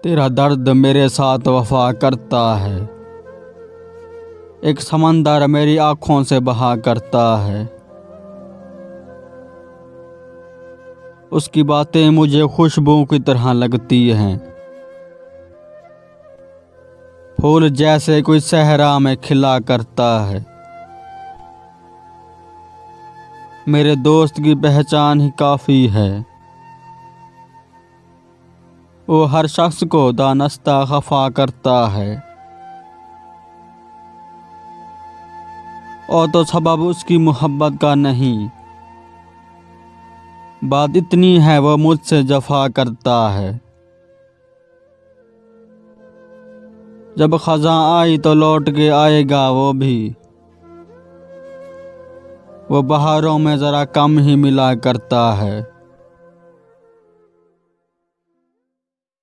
تیرا درد میرے ساتھ وفا کرتا ہے، ایک سمندر میری آنکھوں سے بہا کرتا ہے۔ اس کی باتیں مجھے خوشبو کی طرح لگتی ہیں، پھول جیسے کوئی صحرا میں کھلا کرتا ہے۔ میرے دوست کی پہچان ہی کافی ہے، وہ ہر شخص کو دانستہ خفا کرتا ہے، اور تو سبب اس کی محبت کا نہیں، بات اتنی ہے وہ مجھ سے جفا کرتا ہے۔ جب خزاں آئی تو لوٹ کے آئے گا وہ بھی، وہ بہاروں میں ذرا کم ہی ملا کرتا ہے۔